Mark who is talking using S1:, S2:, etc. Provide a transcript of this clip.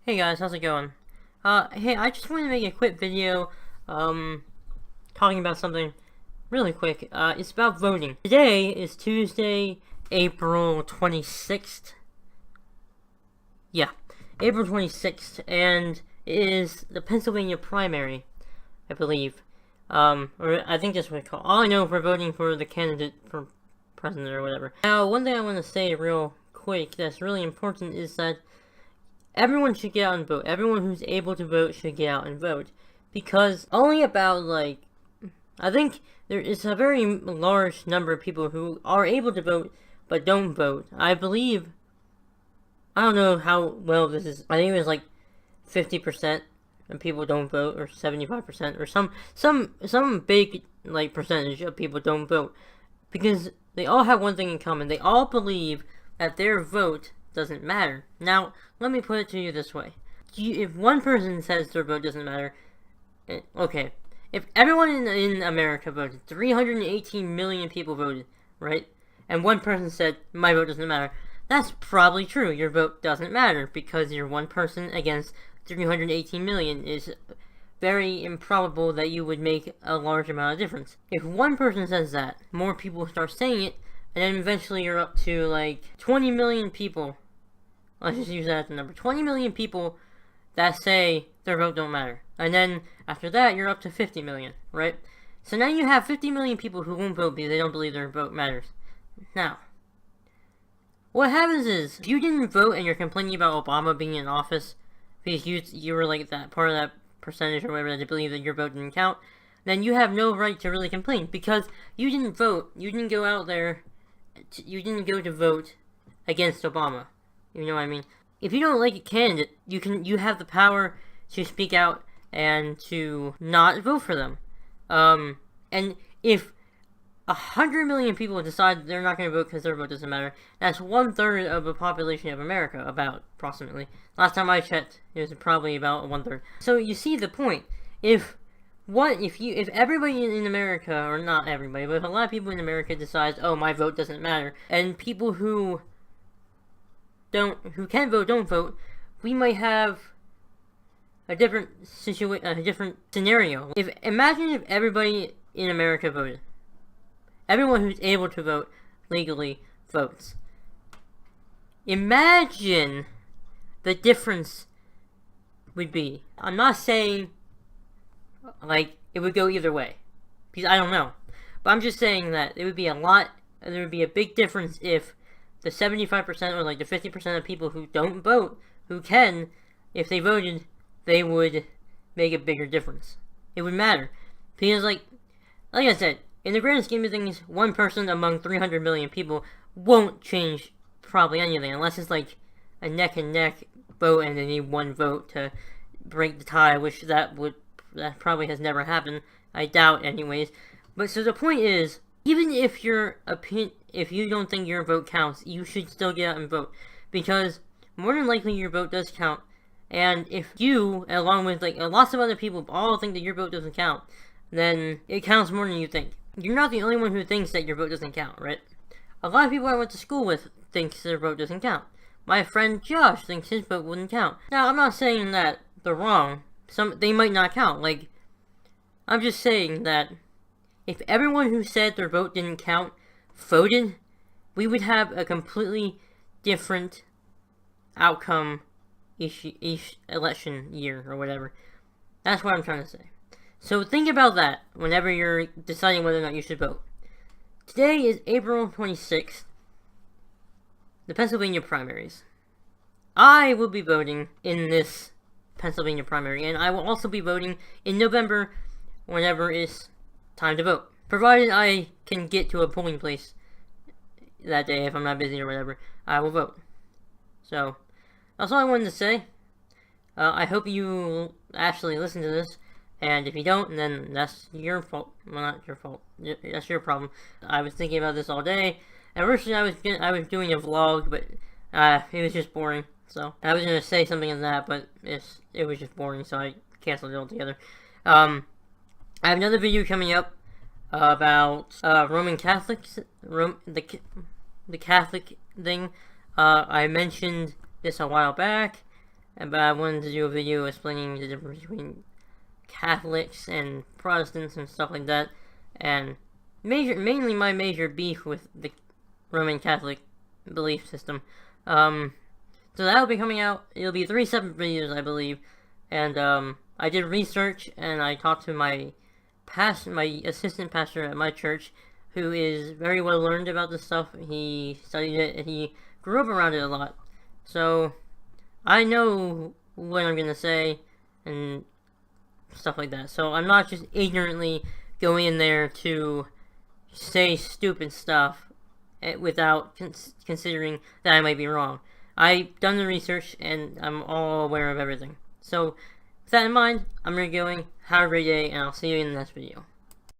S1: Hey guys, how's it going? Hey, I just wanted to make a quick video, talking about something really quick. It's about voting. Today is Tuesday, April 26th. Yeah, April 26th, and it is the Pennsylvania primary, I believe. Or I think that's what it's called. All I know for voting for the candidate for president or whatever. Now, one thing I want to say real quick that's really important is that everyone should get out and vote. Everyone who's able to vote should get out and vote. Because only about, I think there is a very large number of people who are able to vote, but don't vote. I believe, I don't know how well this is, I think it was like 50% of people don't vote, or 75%, or some big, percentage of people don't vote. Because they all have one thing in common. They all believe that their vote doesn't matter. Now, let me put it to you this way. If one person says their vote doesn't matter, okay, if everyone in America voted, 318 million people voted, right? And one person said, my vote doesn't matter, that's probably true. Your vote doesn't matter, because you're one person against 318 million. Is very improbable that you would make a large amount of difference. If one person says that, more people start saying it, and then eventually you're up to 20 million people. Let's just use that as a number. 20 million people that say their vote don't matter. And then after that, you're up to 50 million, right? So now you have 50 million people who won't vote because they don't believe their vote matters. Now, what happens is, if you didn't vote and you're complaining about Obama being in office because you were that part of that percentage or whatever that they believe that your vote didn't count, then you have no right to really complain because you didn't vote. You didn't go out there. You didn't go to vote against Obama. You know what I mean? If you don't like a candidate, you have the power to speak out and to not vote for them. And if 100 million people decide they're not going to vote because their vote doesn't matter, that's 1/3 of the population of America, about, approximately. Last time I checked, it was probably about 1/3. So you see the point. If everybody in America, or not everybody, but if a lot of people in America decides, oh, my vote doesn't matter, and people who can vote don't vote, we might have a different scenario. Imagine if everybody in America voted. Everyone who's able to vote legally votes. Imagine the difference would be. I'm not saying it would go either way, because I don't know. But I'm just saying that there would be a big difference if the 75% or the 50% of people who don't vote, who can, if they voted, they would make a bigger difference. It would matter. Because like I said, in the grand scheme of things, one person among 300 million people won't change probably anything, unless it's a neck and neck vote and they need one vote to break the tie, which that probably has never happened. I doubt anyways. But so the point is, even if if you don't think your vote counts, you should still get out and vote, because more than likely your vote does count. And if you, along with lots of other people, all think that your vote doesn't count, then it counts more than you think. You're not the only one who thinks that your vote doesn't count, right? A lot of people I went to school with thinks their vote doesn't count. My friend Josh thinks his vote wouldn't count. Now, I'm not saying that they're wrong. They might not count. I'm just saying that if everyone who said their vote didn't count voted, we would have a completely different outcome each election year or whatever. That's what I'm trying to say. So think about that whenever you're deciding whether or not you should vote. Today is April 26th, the Pennsylvania primaries. I will be voting in this Pennsylvania primary, and I will also be voting in November whenever it's time to vote. Provided I can get to a polling place that day, if I'm not busy or whatever, I will vote. So, that's all I wanted to say. I hope you actually listen to this. And if you don't, then that's your fault. Well, not your fault. That's your problem. I was thinking about this all day. And originally I was doing a vlog, but it was just boring. So I was gonna say something in that, but it was just boring, so I canceled it altogether. I have another video coming up about Roman Catholics, the Catholic thing. I mentioned this a while back, but I wanted to do a video explaining the difference between Catholics and Protestants and stuff like that, and mainly my major beef with the Roman Catholic belief system. So that'll be coming out. It'll be 3 separate videos, I believe, and I did research and I talked to my assistant pastor at my church, who is very well learned about this stuff. He studied it and he grew up around it a lot, so I know what I'm gonna say and stuff like that. So I'm not just ignorantly going in there to say stupid stuff without considering that I might be wrong. I've done the research and I'm all aware of everything. So with that in mind, I'm going. Have a great day, and I'll see you in the next video.